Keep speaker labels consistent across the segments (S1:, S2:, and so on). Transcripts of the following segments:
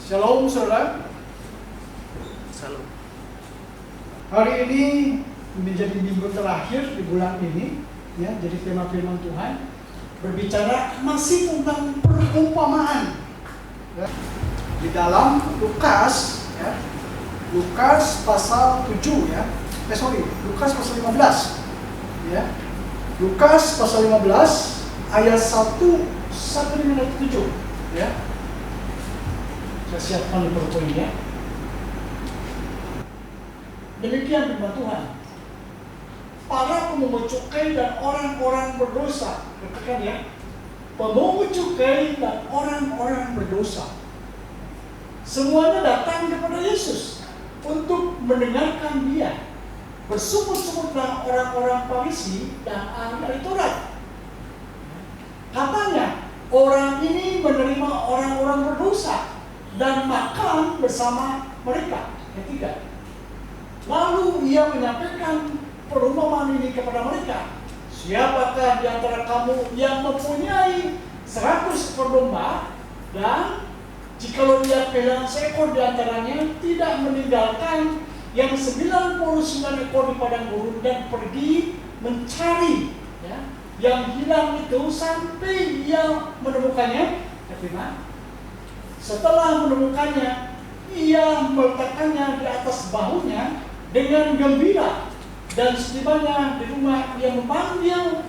S1: Shalom saudara.
S2: Shalom.
S1: Hari ini menjadi minggu terakhir di bulan ini, ya. Jadi tema firman Tuhan berbicara masih tentang perumpamaan. Ya. Di dalam Lukas, ya. Lukas pasal 7 ya. Lukas pasal 15. Ya. Lukas pasal 15 ayat 1 sampai dengan 7, ya. Saya siapkan di PowerPoint ya. Demikian firman Tuhan. Para pemungut cukai dan orang-orang berdosa, katakan ya, pemungut cukai dan orang-orang berdosa, semuanya datang kepada Yesus untuk mendengarkan Dia. Bersumut-sumutlah orang-orang Farisi dan ahli Taurat. Katanya, orang ini menerima orang-orang berdosa dan makan bersama mereka. Ketiga. Lalu ia menyampaikan perumpamaan ini kepada mereka. Siapakah di antara kamu yang mempunyai 100 ekor domba, dan jikalau dia kehilangan seekor di antaranya, tidak meninggalkan yang 99 ekor di padang gurun dan pergi mencari, ya, yang hilang itu sampai ia menemukannya. Ketiga. Setelah menemukannya, ia meletakkannya di atas bahunya dengan gembira, dan setibanya di rumah ia memanggil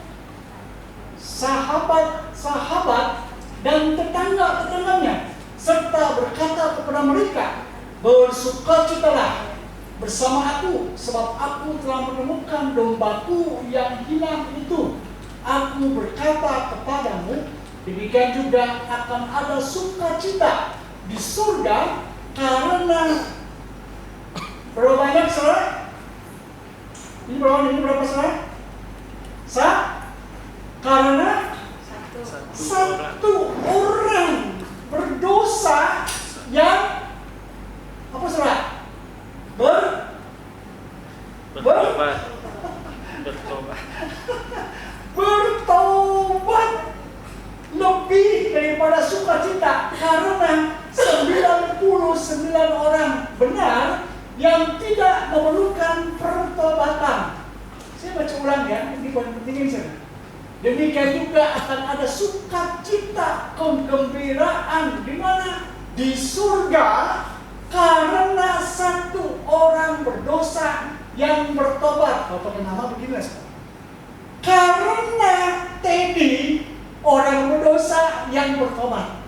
S1: sahabat-sahabat dan tetangga-tetangganya, serta berkata kepada mereka, bersukacitalah bersama aku, sebab aku telah menemukan dombaku yang hilang itu. Aku berkata kepadamu, demikian juga akan ada sukacita di surga karena berapa banyak saudara? Ini berapa saudara? Karena satu orang berdosa yang apa saudara? Bertobat lebih daripada sukacita, karena 99 orang benar yang tidak memerlukan pertobatan. Saya baca ulang ya, ini pentingin saya. Demikian juga akan ada sukacita, kegembiraan di mana? Di surga, karena satu orang berdosa yang bertobat. Kalau pakai nama begini lah. Karena Teddy orang berdosa yang bertobat.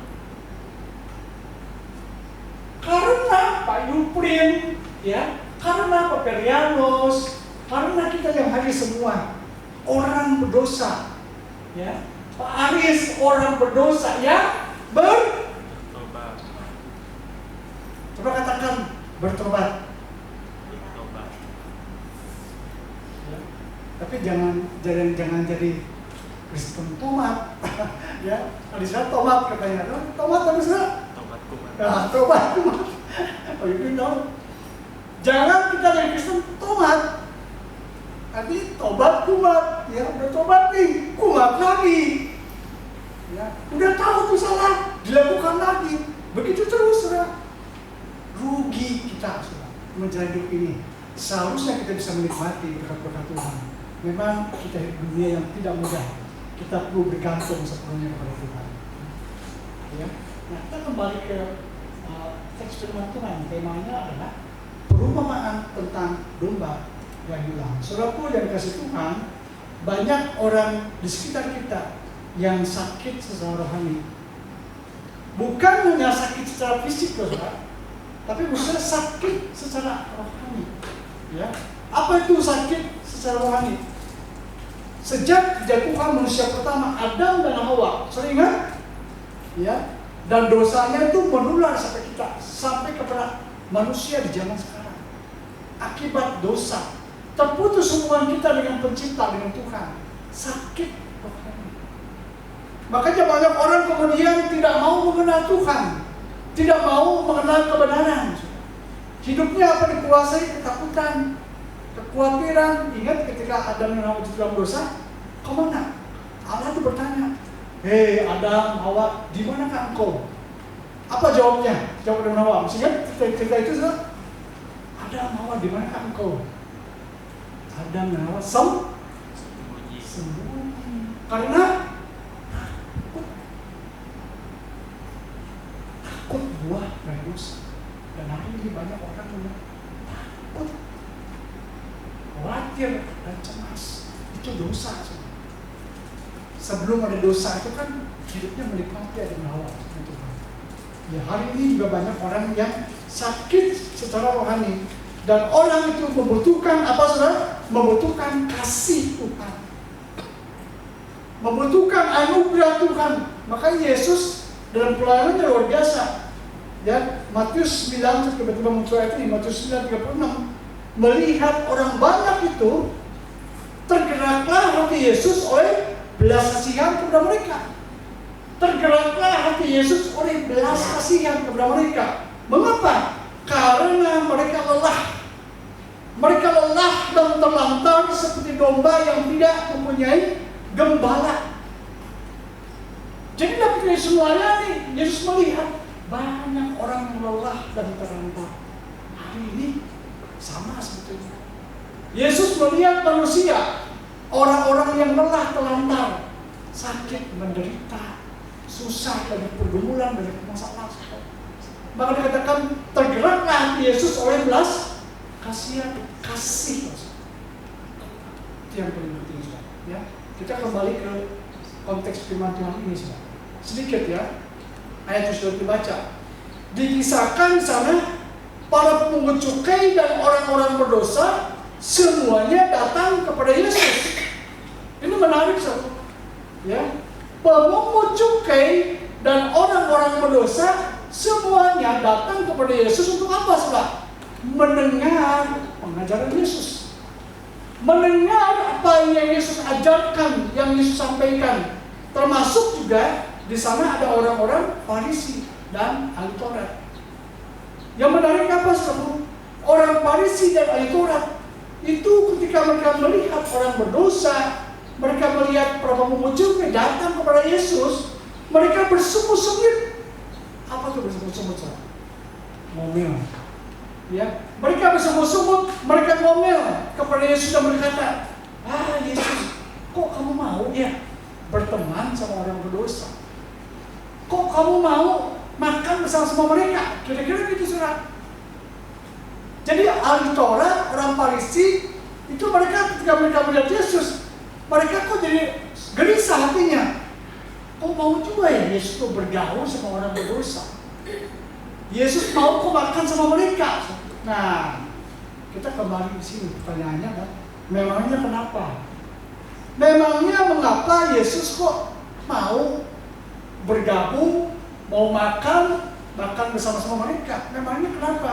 S1: Karena Pak Yuprin, ya, karena Pak Perianus, karena kita yang hadir semua orang berdosa, ya. Pak Aris orang berdosa yang bertobat. Coba katakan bertobat. Ya. Tapi jangan jadi Kristen tomat. Ya, Alisa tomat katanya. Tomat apa sih?
S2: Tobat kumat.
S1: Nah, tobat kumat. Oh, itu dong. Jangan kita jadi Kristen tomat. Nanti tobat kumat. Ya, udah tobat nih, kumat lagi. Ya, udah tahu tuh salah, dilakukan lagi. Begitu terus, saudara. Rugi kita, saudara, menjalani hidup ini. Seharusnya kita bisa menikmati berkat-berkat Tuhan. Memang kita hidup dunia yang tidak mudah. Kita perlu bergantung sepenuhnya kepada Tuhan. Ya. Nah, kita kembali ke teks firman Tuhan. Temanya adalah perumpamaan tentang domba yang hilang. Saudaraku yang dikasih Tuhan, banyak orang di sekitar kita yang sakit secara rohani. Bukan hanya sakit secara fisik, saudara, tapi bisa sakit secara rohani. Ya. Apa itu sakit secara rohani? Sejak kejatuhan manusia pertama Adam dan Hawa, sering ingat? Ya, dan dosanya itu menular sampai kepada manusia di zaman sekarang. Akibat dosa, terputus hubungan kita dengan Pencipta, dengan Tuhan. Sakit rohani. Makanya banyak orang kemudian tidak mau mengenal Tuhan, tidak mau mengenal kebenaran. Hidupnya apa dikuasai ketakutan, kekhawatiran. Ingat ketika Adam dan Hawa itu dalam dosa, kemana? Allah itu bertanya, hei Adam, Hawa, di manakah engkau? Apa jawabnya? Jawab Adam dan Hawa. Maksudnya cerita itu sudah ada Hawa di mana engkau? Adam dan Hawa sembunyi. Karena takut buah dari dosa. Dan hari ini banyak orang yang takut, khawatir dan cemas. Itu dosa. Sebelum ada dosa itu kan hidupnya menikmati Adam dan Hawa. Ya, hari ini juga banyak orang yang sakit secara rohani. Dan orang itu membutuhkan apa saudara? Membutuhkan kasih Tuhan, membutuhkan anugerah Tuhan. Makanya Yesus dalam pelayanannya luar biasa. Ya, Matius 9, tiba-tiba muncul ayat ini, Matius 9:36. Melihat orang banyak itu, tergeraklah hati Yesus oleh belas kasihan kepada mereka. Tergeraklah hati Yesus oleh belas kasihan kepada mereka. Mengapa? Karena mereka lelah. Mereka lelah dan terlantar seperti domba yang tidak mempunyai gembala. Jadi dapat Yesus melayani, Yesus melihat banyak orang yang lelah dan terlantar. Hari ini sama sebetulnya. Yesus melihat manusia, orang-orang yang lelah terlantar, sakit, menderita, susah, banyak pergumulan, banyak masalah. Maka dikatakan tergeraklah Yesus oleh belas kasihan, kasih. Itu yang paling penting, saudara. Ya, kita kembali ke konteks firman Tuhan ini, saudara. Sedikit ya, ayat yang sudah dibaca. Dikisahkan sana para pungut cukai dan orang-orang berdosa semuanya datang kepada Yesus. Ini menarik, saudara. Ya, pemungut cukai dan orang-orang berdosa semuanya datang kepada Yesus untuk apa, saudara? Mendengar pengajaran Yesus, mendengar apa yang Yesus ajarkan, yang Yesus sampaikan. Termasuk juga di sana ada orang-orang Farisi dan ahli Taurat. Yang menarik apa, saudara? Orang Farisi dan ahli Taurat itu ketika mereka melihat orang berdosa, mereka melihat para pemungut cukai datang kepada Yesus, mereka bersungut-sungut. Apa tuh bersungut-sungut, saudara? Ngomel. Ya, mereka bersungut-sungut, mereka ngomel kepada Yesus dan berkata, Yesus, kok kamu mau ya berteman sama orang berdosa? Kok kamu mau makan bersama mereka? Kira-kira gitu, saudara. Jadi ahli Taurat, orang Farisi itu mereka ketika mereka melihat Yesus, mereka kok jadi gelisah hatinya. Kok mau juga ya Yesus tuh bergaul sama orang berdosa? Yesus mau kok makan sama mereka? Nah, kita kembali di sini pertanyaannya kan, memangnya kenapa? Memangnya mengapa Yesus kok mau bergabung, mau makan bersama-sama mereka? Memangnya kenapa?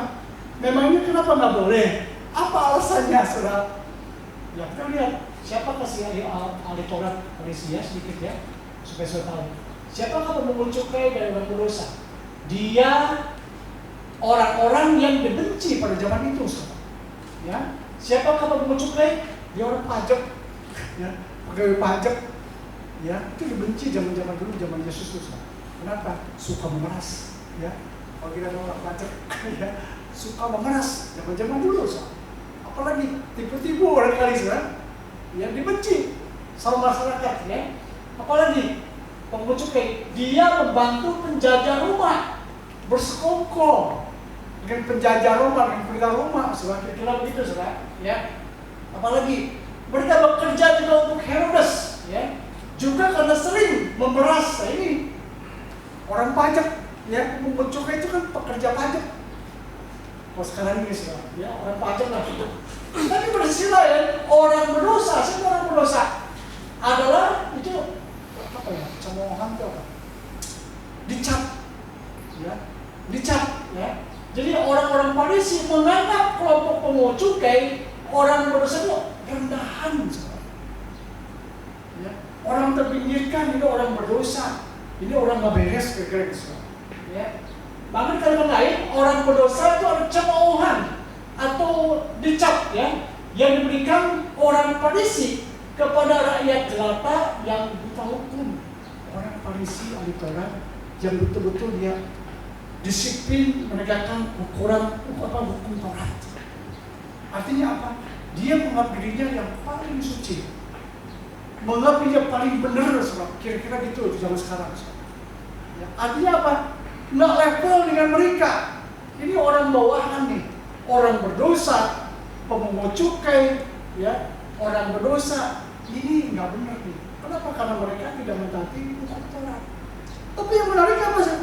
S1: Memangnya kenapa nggak boleh? Apa alasannya, saudara? Ya, kita lihat siapa kasih ahli Taurat Farisi ya, sedikit ya, supaya saudara tahu. Siapakah pemungut cukai dari orang berdosa? Dia orang-orang yang dibenci pada zaman itu, saudara. Ya, siapakah pemungut cukai? Dia orang pajak, ya, pegawai pajak. Ya, itu dibenci zaman-zaman dulu, zaman Yesus itu, saudara. Kenapa? Suka memeras, ya. Kalau kita ada orang pajak, ya, suka memeras zaman-zaman dulu, saudara. Apalagi tipu-tipu orang kali, saudara, yang dibenci sama masyarakat, ya. Apalagi pemungut cukai, dia membantu penjajah rumah, bersekongkol dengan penjajah rumah, dengan penjaga rumah, saudara, kira-kira begitu, saudara, ya. Apalagi mereka bekerja juga untuk Herodes, ya, juga karena sering memeras. Ini orang pajak, ya, pemungut cukai itu kan pekerja pajak. Kalau sekarang ini, saudara, ya, orang pajak lah gitu. Tapi pada sisi lain, orang berdosa, semua orang berdosa adalah itu apa ya? Cemoohan itu apa? Dicap, ya, dicap, ya. Jadi orang-orang Farisi menganggap kelompok pemungut cukai, orang berdosa itu rendahan, saudara. Ya, orang terpinggirkan, ini orang berdosa, ini orang nggak beres, kira-kira gitu, ya. Bahkan kalimat lain, orang berdosa itu ada cemoohan atau dicap, ya, yang diberikan orang Farisi kepada rakyat jelata yang buta hukum. Orang Farisi ahli Taurat yang betul-betul dia disiplin menegakkan hukum Taurat. Artinya apa? Dia menganggap dirinya yang paling suci, menganggap dirinya paling benar, kira-kira gitu di zaman sekarang. Ya, artinya apa? Nggak level dengan mereka. Ini orang bawahan nih, orang berdosa, pemungut cukai, ya, orang berdosa. Ini nggak benar nih. Kenapa? Karena mereka tidak mentaati hukum Taurat. Tapi yang menarik apa sih?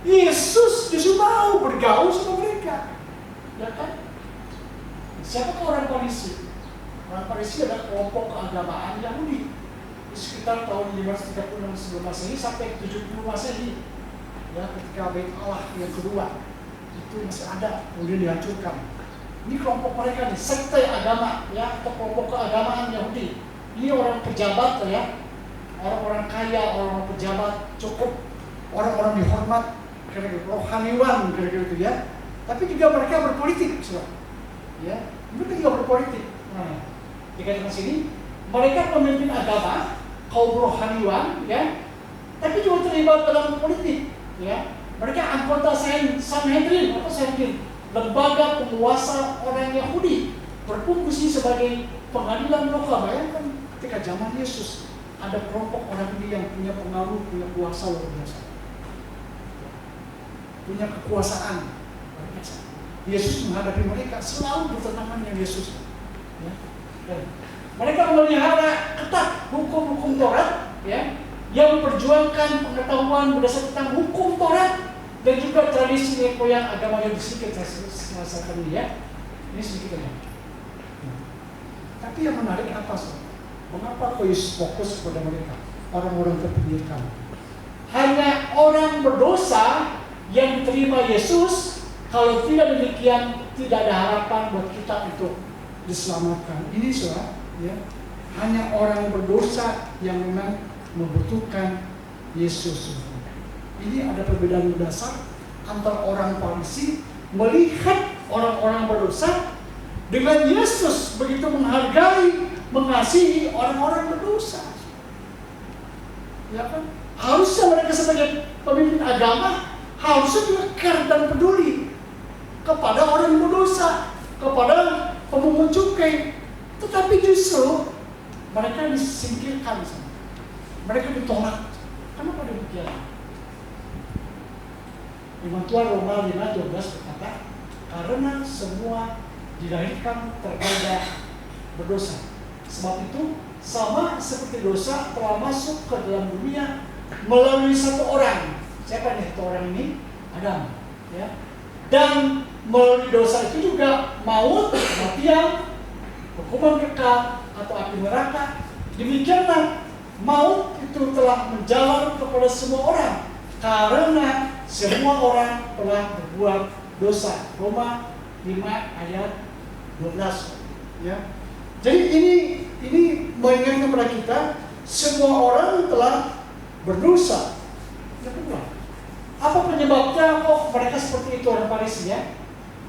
S1: Yesus justru mau bergaul sama mereka, ya kan? Siapa orang Farisi? Orang Farisi adalah kelompok keagamaan Yahudi di sekitar tahun 536 sebelum Masehi sampai 70 Masehi. Ya, ketika Bait Allah yang kedua itu masih ada, kemudian dihancurkan. Ini kelompok mereka nih, sekte agama, ya, atau kelompok keagamaan Yahudi. Ini orang pejabat, ya, orang-orang kaya, orang pejabat cukup, orang-orang dihormat, kira-kira rohaniwan, kira-kira gitu ya. Tapi juga mereka berpolitik, ya, mereka juga berpolitik. Nah, dikatakan sini, mereka pemimpin agama, kaum rohaniwan, ya, tapi juga terlibat dalam politik, ya. Mereka anggota Sanhedrin, apa Sanhedrin, lembaga penguasa orang Yahudi, berfungsi sebagai pengadilan lokal. Bayangkan ketika zaman Yesus ada kelompok orang ini yang punya pengaruh, punya kuasa luar biasa, punya kekuasaan luar biasa. Yesus menghadapi mereka selalu bertentangan dengan Yesus. Ya. Dan mereka memelihara ketat hukum-hukum Taurat, ya, yang memperjuangkan pengetahuan berdasarkan tentang hukum Taurat dan juga tradisi nenek moyang agama yang sedikit saya ini, ya. Ini sedikit aja. Tapi yang menarik apa sih? Mengapa Yesus fokus kepada mereka, orang-orang terpinggirkan? Hanya orang berdosa yang diterima Yesus. Kalau tidak demikian, tidak ada harapan buat kita untuk diselamatkan. Ini saudara, ya, hanya orang berdosa yang memang membutuhkan Yesus. Ini ada perbedaan dasar antara orang Farisi melihat orang-orang berdosa dengan Yesus begitu menghargai, mengasihi orang-orang berdosa. Ya kan? Harusnya mereka sebagai pemimpin agama harusnya juga care dan peduli kepada orang yang berdosa, kepada pemungut cukai. Tetapi justru mereka disingkirkan, mereka ditolak. Kenapa demikian? Firman Tuhan Roma 5:12 berkata, karena semua dilahirkan terhadap berdosa. Sebab itu sama seperti dosa telah masuk ke dalam dunia melalui satu orang. Siapa nih satu orang ini? Adam, ya. Dan melalui dosa itu juga maut, kematian, hukuman kekal atau api neraka. Demikianlah maut itu telah menjalar kepada semua orang karena semua orang telah berbuat dosa. Roma 5 ayat 12, ya. Jadi ini mengingatkan kepada kita semua orang telah berdosa. Yang kedua, apa penyebabnya kok mereka seperti itu orang Farisi, ya?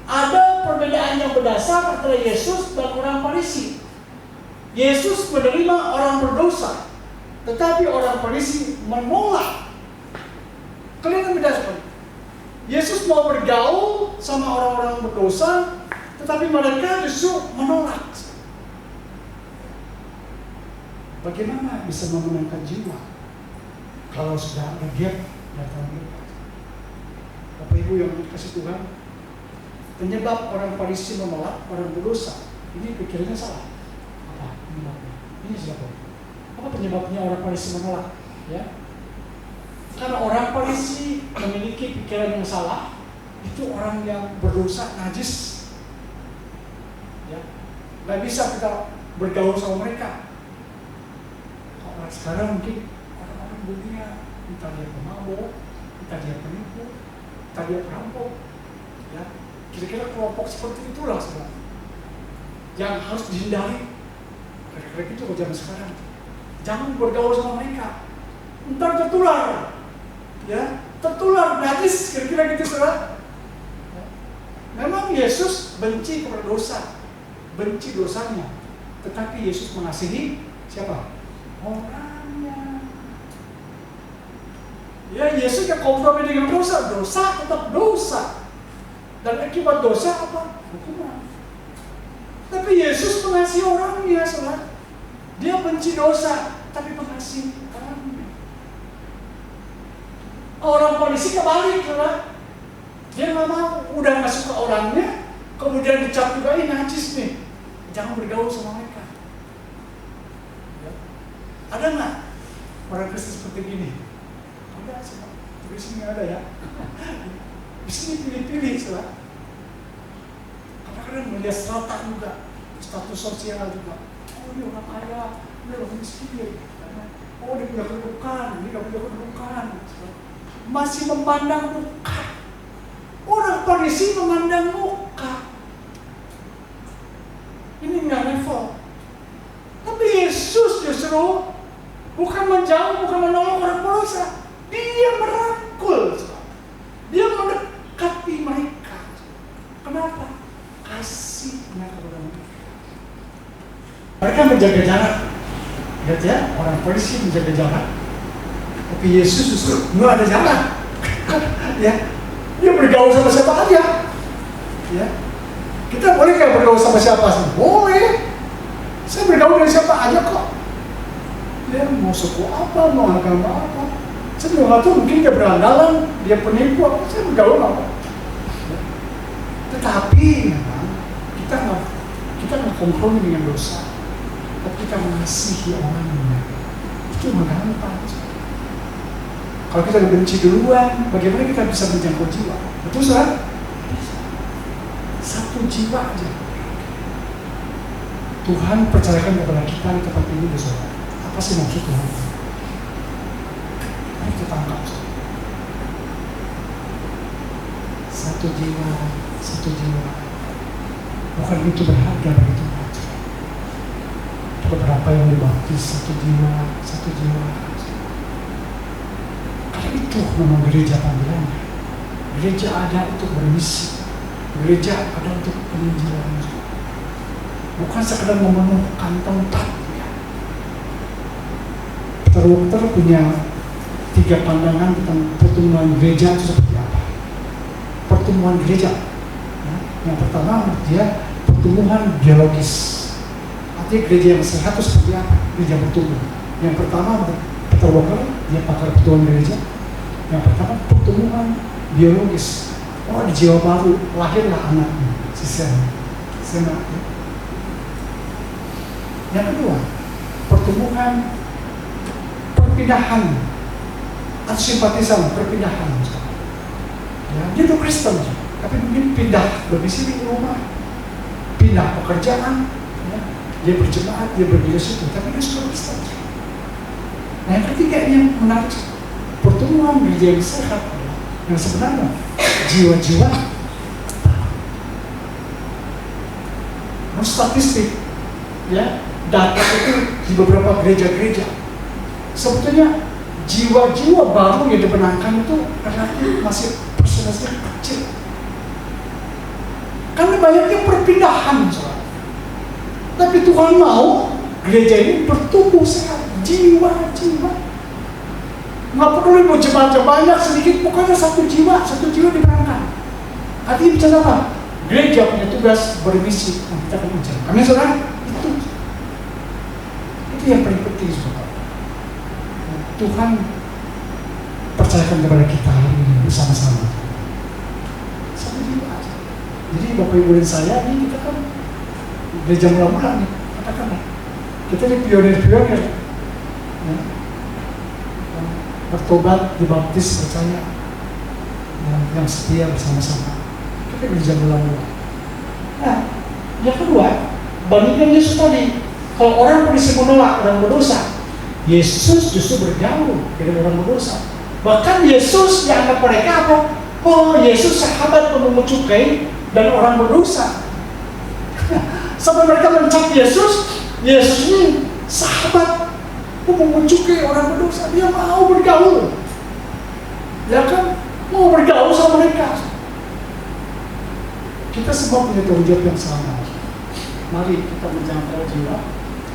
S1: Ada perbedaan yang berdasar antara Yesus dan orang Farisi. Yesus menerima orang berdosa, tetapi orang Farisi menolak. Kelihatan beda sekali. Yesus mau bergaul sama orang-orang berdosa, tetapi mereka justru menolak. Bagaimana bisa memenangkan jiwa kalau sudah ada gap datang mereka? Bapak Ibu yang dikasih Tuhan, penyebab orang Farisi menolak orang berdosa, ini pikirannya salah. Apa penyebabnya? Ini siapa? Apa penyebabnya orang Farisi menolak? Ya, karena orang Farisi memiliki pikiran yang salah. Itu orang yang berdosa, najis. Ya, nggak bisa kita bergaul sama mereka. Kalau sekarang mungkin orang-orang dunia, entah dia pemabuk, entah dia penipu, entah dia perampok, ya. Kira-kira kelompok seperti itulah sebenarnya yang harus dihindari. Kira-kira gitu ke zaman sekarang. Jangan bergaul sama mereka, entar tertular, ya, tertular najis, kira-kira gitu saudara. Ya. Memang Yesus benci kepada dosa, benci dosanya, tetapi Yesus mengasihi siapa? Orangnya. Ya, Yesus yang kompromi dengan dosa, dosa tetap dosa. Dan akibat dosa apa? Hukuman. Tapi Yesus mengasihi orangnya, saudara. Dia benci dosa, tapi mengasihi orangnya. Orang polisi kebalik, saudara. Dia nggak mau, udah nggak suka orangnya, kemudian dicap juga, najis nih, jangan bergaul sama mereka. Ya. Ada nggak orang Kristen seperti gini? Ada, saudara. Di sini ada ya. Di sini pilih-pilih, saudara. Kadang-kadang melihat strata juga, status sosial juga. Oh, dia orang kaya, dia orang miskin. Oh, dia punya kedudukan, dia tidak punya kedudukan. Masih memandang muka. Orang Farisi memandang muka. Ini nggak level. Tapi Yesus justru bukan menjauh, bukan menolong orang berdosa. Dia merangkul. Dia mendekati mereka. Kenapa? Kasihnya kepada mereka. Mereka menjaga jarak. Lihat ya, orang Farisi menjaga jarak. Tapi Yesus justru nggak ada jarak. Ya, dia bergaul sama siapa aja. Ya, kita boleh nggak bergaul sama siapa sih? Boleh. Saya bergaul dengan siapa aja kok. Dia mau suku apa, mau agama apa. Saya juga nggak tahu, mungkin dia berandalan, dia penipu apa. Saya bergaul apa. Ya. Tetapi memang kita nggak kompromi dengan dosa. Tapi kita mengasihi orangnya. Itu menggampang. Kalau kita benci duluan, bagaimana kita bisa menjangkau jiwa? Betul, saudara? Satu jiwa aja. Tuhan percayakan kepada kita di tempat ini, saudara. Apa sih maksud Tuhan? Mari kita tangkap, saudara. Satu jiwa, satu jiwa. Bukan itu berharga bagi Tuhan. Beberapa yang dibaptis, satu jiwa, satu jiwa. Itu memang gereja panggilannya. Gereja ada untuk bermisi. Gereja ada untuk penginjilan. Bukan sekedar memenuhkan tempat. Dokter punya 3 pandangan tentang pertemuan gereja itu seperti apa. Pertemuan gereja. Yang pertama dia pertumbuhan biologis. Artinya gereja yang sehat itu seperti apa? Gereja bertumbuh. Yang pertama Peter Walker, dia pakar pertumbuhan gereja. Yang pertama pertumbuhan biologis. Oh, di jiwa baru lahirlah anaknya, si Sena. Yang kedua, pertumbuhan perpindahan atau simpatisan, perpindahan. Ya, dia tuh Kristen, tapi mungkin pindah domisili rumah, pindah pekerjaan, ya. Dia berjemaat, dia berdiri situ, tapi dia sudah Kristen. Nah, yang ketiga ini yang menarik. Pertumbuhan gereja yang sehat, yang sebenarnya jiwa-jiwa. Statistik, ya, data itu di beberapa gereja-gereja. Sebetulnya jiwa-jiwa baru yang dibenarkan itu relatif masih persentasenya kecil. Karena banyaknya perpindahan, soal. Tapi Tuhan mau gereja ini bertumbuh sehat, jiwa-jiwa. Nggak perlu mau jemaat banyak, sedikit, pokoknya satu jiwa diberangkat. Artinya bicara apa? Gereja punya tugas bermisi, kita akan bicara. Amin, saudara? Itu yang paling penting, saudara. Tuhan percayakan kepada kita hari ini bersama-sama. Satu jiwa aja. Jadi Bapak Ibu dan saya ini kita kan gereja mula-mula nih, katakanlah. Kita ini pionir-pionir. Ya. Bertobat, dibaptis, percaya, yang setia bersama-sama. Kita gereja mula-mula. Nah, yang kedua, bandingkan Yesus tadi. Kalau orang polisi menolak orang berdosa, Yesus justru bergaul dengan orang berdosa. Bahkan Yesus dianggap mereka apa? Oh, Yesus sahabat pemungut cukai dan orang berdosa. Sampai mereka mencap Yesus ini sahabat pemungut cukai, orang berdosa. Dia mau bergaul, ya kan? Mau bergaul sama mereka. Kita semua punya tanggung jawab yang sama. Mari kita menjangkau jiwa.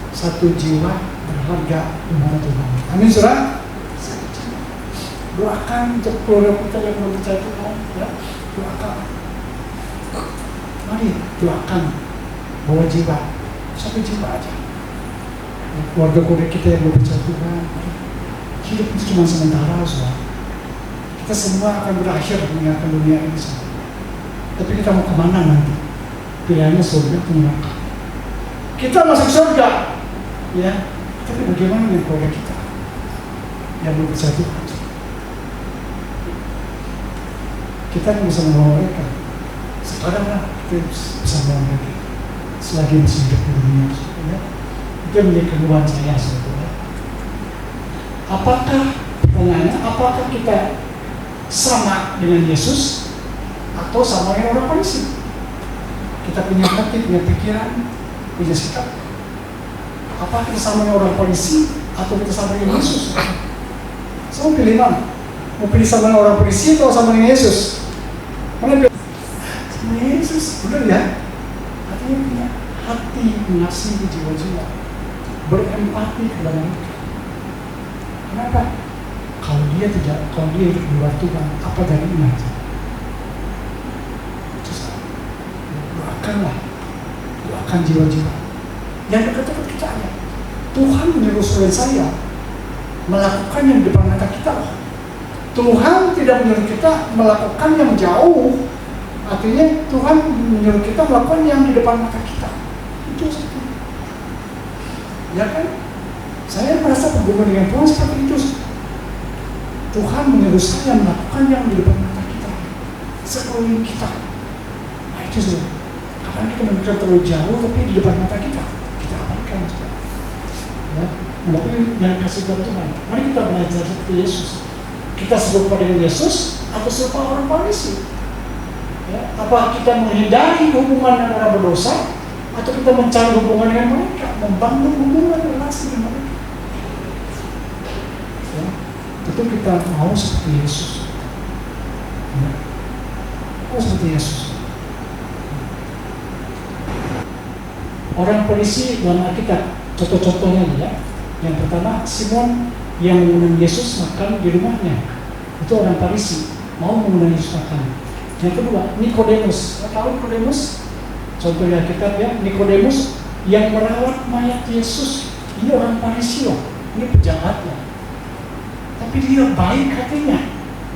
S1: Satu jiwa berharga di mana Tuhan. Amin, saudara. Doakan untuk keluarga kita yang belum percaya Tuhan, ya. Doakan. Mari doakan bawa jiwa, satu jiwa aja. Keluarga kita yang belum percaya Tuhan, hidup itu cuma sementara, saudara. Kita semua akan berakhir meninggalkan dunia ini, saudara. Tapi kita mau kemana nanti? Pilihannya surga atau neraka. Kita masuk surga, ya. Tapi bagaimana dengan keluarga kita yang belum percaya Tuhan? Kita yang bisa membawa mereka. Sekarang lah kita bisa membawa mereka selagi masih hidup di dunia, ya. Itu menjadi keluhan saya, saudara. Apakah, pertanyaannya, apakah kita sama dengan Yesus atau sama dengan orang Farisi? Kita punya hati, punya pikiran, punya sikap. Apakah kita sama dengan orang Farisi atau kita sama dengan Yesus? Saya mau pilih mana? Mau pilih sama dengan orang Farisi atau sama dengan Yesus? Mana pilih? Sama Yesus, benar ya? Artinya punya hati mengasihi jiwa-jiwa, berempati kepada mereka. Kenapa? Kalau dia hidup di luar Tuhan, apa jadinya? Doakan jiwa-jiwa yang dekat-dekat kita aja. Tuhan menyuruh saya melakukan yang di depan mata kita. Tuhan tidak menyuruh kita melakukan yang jauh. Artinya Tuhan menyuruh kita melakukan yang di depan mata kita. Itu satu. Ya kan? Saya merasa bergumul dengan Tuhan seperti itu. Tuhan menyuruh saya melakukan yang di depan mata kita, sekeliling kita. Nah itu saudara. Kadang kita memikirkan terlalu jauh, tapi di depan mata kita abaikan, saudara. Ya, mungkin yang kasih Tuhan Tuhan. Mari kita belajar seperti Yesus. Kita serupa dengan Yesus atau serupa orang Farisi? Ya, apa kita menghindari hubungan dengan orang berdosa, atau kita mencari hubungan dengan mereka, membangun hubungan relasi dengan mereka? Ya, tentu kita mau seperti Yesus. Ya, mau seperti Yesus. Orang Farisi dalam Alkitab, contoh-contohnya ya. Yang pertama, Simon yang mengundang Yesus makan di rumahnya. Itu orang Farisi, mau mengundang Yesus makan. Yang kedua, Nikodemus. Tahu Nikodemus? Contohnya Alkitab ya, Nikodemus yang merawat mayat Yesus. Ini orang Farisi loh, ini penjahatnya. Tapi dia baik hatinya,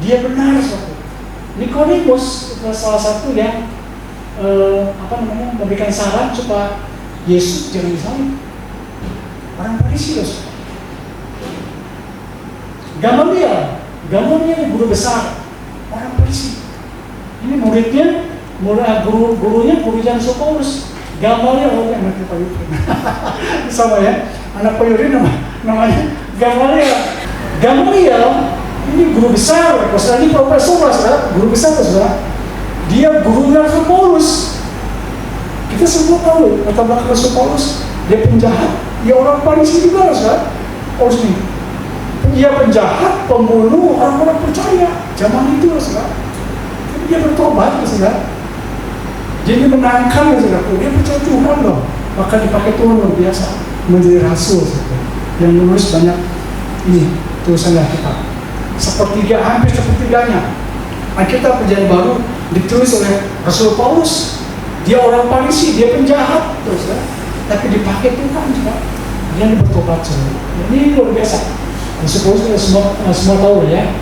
S1: dia benar suatu. Nikodemus salah satu yang memberikan saran supaya Yesus jangan disalib. Orang Farisi loh. Gamaliel guru besar, orang Farisi. Ini muridnya, gurunya yang Paulus. Gamaliel yang anak Pak Yuri. Sama ya, anak Pak Yuri namanya Gamaliel ini guru besar, ini profesor, guru besar, saudara. Dia gurunya Paulus. Kita semua tahu latar belakang Rasul Paulus, dia penjahat, dia orang Farisi juga, saudara. Paulus ini, dia penjahat, pembunuh orang-orang percaya zaman itu, saudara. Dia bertobat, saudara. Jadi menangkan, saudara. Dia percaya Tuhan loh, maka dipakai Tuhan luar biasa menjadi rasul, saudara. Yang menulis banyak ini tulisan Alkitab. Hampir sepertiganya Alkitab Perjanjian Baru ditulis oleh Rasul Paulus. Dia orang Farisi, dia penjahat, terus ya. Tapi dipakai Tuhan juga. Dia bertobat semua. Ini luar biasa. Semua tahu ya.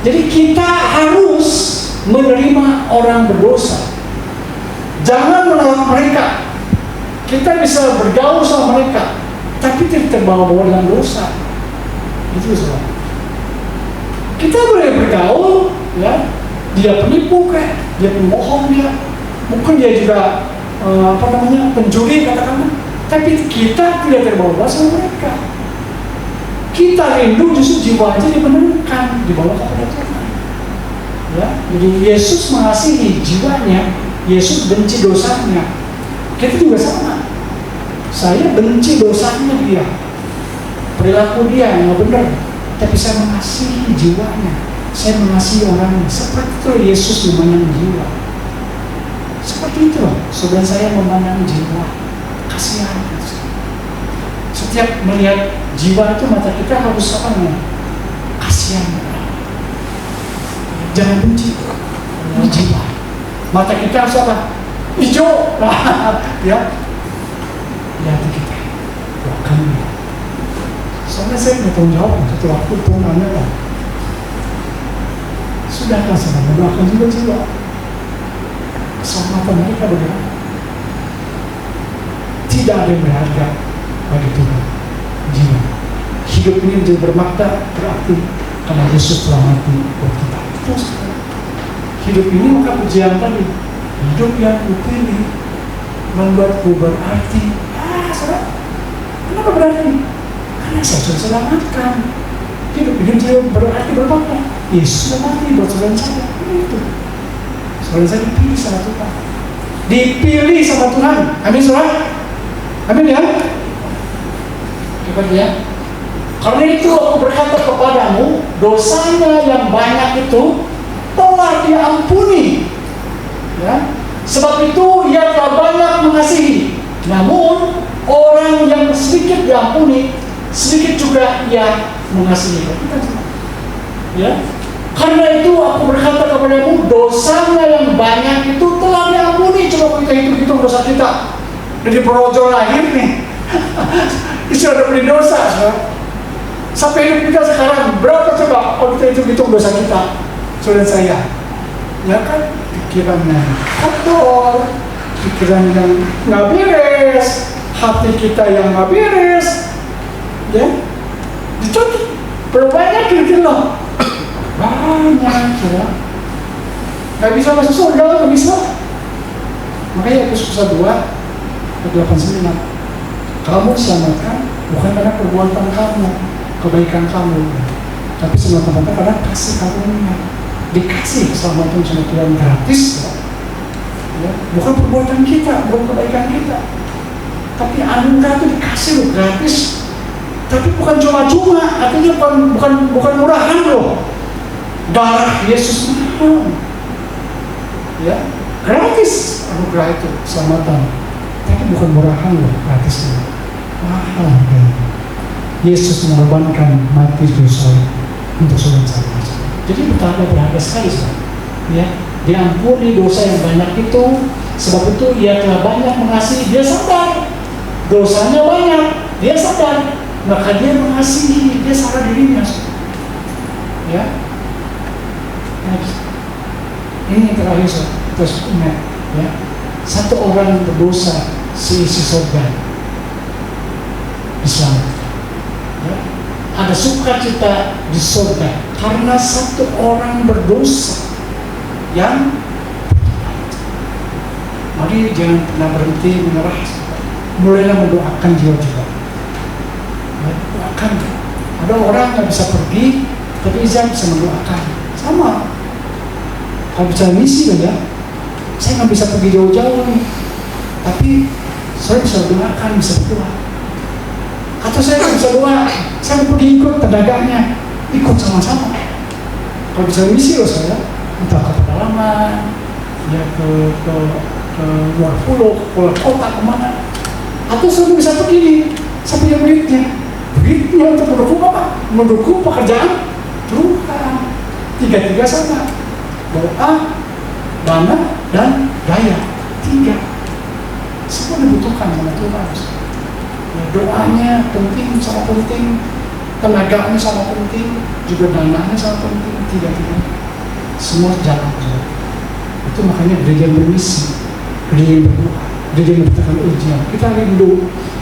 S1: Jadi kita harus menerima orang berdosa. Jangan menolak mereka. Kita bisa bergaul sama mereka, tapi tidak terbawa-bawa dengan dosa. Itu saudara. Kita boleh bergaul, ya. Dia penipu kayak, dia pembohong dia, mungkin dia juga pencuri katakanlah, tapi kita tidak terbawa sama mereka. Kita rindu justru jiwa aja dimenangkan, dibawa kepada Tuhan. Ya, jadi Yesus mengasihi jiwanya, Yesus benci dosanya. Kita juga sama. Saya benci dosanya dia, perilaku dia yang nggak benar, tapi saya mengasihi jiwanya. Saya mengasihi orangnya. Seperti itu Yesus memandang jiwa. Seperti itu saudara saya memandang jiwa. Kasihan. Setiap melihat jiwa itu mata kita harus kasihan. Jangan benci. Ini jiwa. Mata kita harus apa? Hijau. Ya. Di hati kita. Doakan. Soalnya saya nggak tahu jawab. Satu waktu Tuhan nanya, sudahkah saya mendoakan juga jiwa? Keselamatan mereka bagaimana? Tidak ada yang berharga bagi Tuhan. Jiwa. Hidup ini menjadi bermakna berarti karena Yesus telah mati buat kita. Terus hidup ini maka pujian tadi. Hidup yang kupilih membuatku berarti. Saudara, kenapa berarti? Karena saya sudah selamatkan. Hidup ini menjadi berarti bermakna. Yesus sudah mati buat saudara saya. Itu. Saudara saya dipilih sama Tuhan. Dipilih sama Tuhan. Amin saudara. Amin ya. Coba ya. Karena itu aku berkata kepadamu, dosanya yang banyak itu telah diampuni. Ya. Sebab itu ia telah banyak mengasihi. Namun orang yang sedikit diampuni, sedikit juga ia mengasihi. Ya. Karena itu aku berkata kepadamu, dosanya yang banyak itu telah diampuni. Coba kita hitung-hitung dosa kita. Dari projo lahir nih, itu ada beli dosa, sampai hidup kita sekarang berapa coba kalau kita hitung dosa kita, saudara saya, ya kan pikiran yang kotor, pikiran yang nggak beres, hati kita yang nggak beres, ya, dicontoh berapa banyak kira-kira, banyak, ya, nggak bisa masuk surga, nggak bisa, makanya Efesus 1:2 89. Kamu selamatkan bukan karena perbuatan kamu, kebaikan kamu, tapi semata-mata karena kasih karunia. Dikasih keselamatan sama Tuhan gratis, ya. Bukan perbuatan kita, bukan kebaikan kita, tapi anugerah itu dikasih loh gratis. Tapi bukan cuma-cuma, artinya bukan murahan loh. Darah Yesus mahal, ya, gratis anugerah itu keselamatan. Tapi bukan murahan loh, gratisnya mahal. Yesus mengorbankan mati dosa untuk saudara saya. Jadi betapa berharga sekali, ya. Diampuni dosa yang banyak itu, sebab itu ia telah banyak mengasihi. Dia sadar dosanya banyak, dia sadar, maka dia mengasihi, dia sadar dirinya, ya. Ini terakhir kita ingat, ya. Satu orang berdosa seisi surga diselamatkan. Ya. Ada sukacita di surga karena satu orang berdosa yang mari jangan pernah berhenti menyerah. Mulailah mendoakan jiwa-jiwa. Ya, doakan. Ada orang yang bisa pergi, tapi Izan bisa mendoakan. Sama. Kalau bicara misi kan ya. Saya nggak bisa pergi jauh-jauh nih, tapi saya bisa doakan, bisa berdoa. Atau saya nggak bisa doa, saya pergi ikut pedagangnya, ikut sama-sama. Kalau bisa misi loh saya, entah ke pedalaman, ya ke luar pulau, ke luar kota, kemana. Atau saya bisa pergi nih, saya punya duitnya untuk mendukung apa? Mendukung pekerjaan Tuhan. Tiga-tiga sama, doa, dana, dan daya. 3 semua dibutuhkan sama Tuhan. Ya, doanya penting, sangat penting, tenaganya sangat penting, juga dananya sangat penting. 3 semua jalan. Itu makanya gereja yang bermisi, gereja yang berdoa, gereja yang bertahan ujian. Kita rindu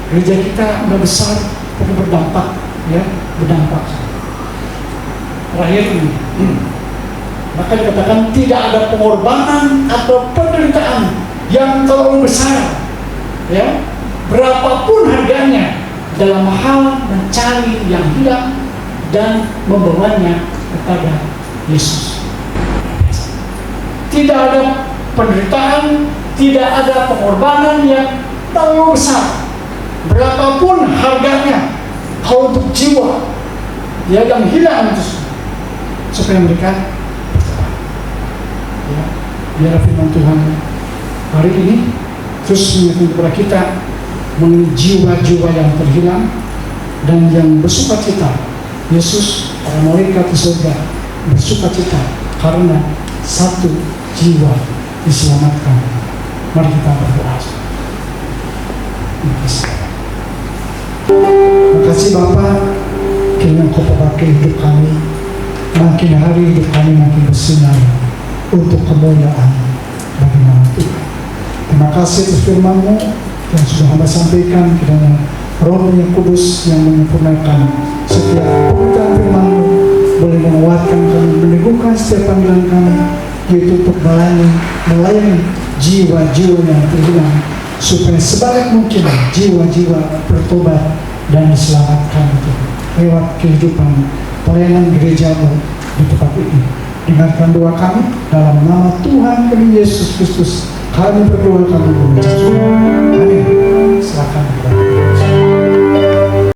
S1: gereja kita nggak besar tapi berdampak, ya, berdampak. Terakhir ini. Maka dikatakan tidak ada pengorbanan atau penderitaan yang terlalu besar, ya, berapapun harganya, dalam hal mencari yang hilang dan membawanya kepada Yesus. Tidak ada penderitaan, tidak ada pengorbanan yang terlalu besar, berapapun harganya, kalau untuk jiwa, ya, yang hilang itu, supaya mereka. Ya, biar firman Tuhan hari ini terus mengingatkan kepada kita mengenai jiwa-jiwa yang terhilang dan yang bersukacita. Yesus para malaikat di surga bersuka cita karena satu jiwa diselamatkan. Mari kita berdoa. Terima kasih Bapa, kiranya Engkau pakai hidup kami, makin hari hidup kami makin bersinar untuk kemuliaan bagi nama Tuhan. Terima kasih atas firman-Mu yang sudah Hamba sampaikan, kiranya Roh-Mu yang kudus yang menyempurnakan setiap pemberitaan firman-Mu boleh menguatkan kami, meneguhkan setiap panggilan kami, yaitu untuk melayani jiwa-jiwa yang terhilang, supaya sebanyak mungkin jiwa-jiwa bertobat dan diselamatkan lewat kehidupan pelayanan gereja-Mu di tempat ini. Dengarkan doa kami dalam nama Tuhan kami Yesus Kristus. Kami berdoa, kami mengucap syukur. Amin. Silakan.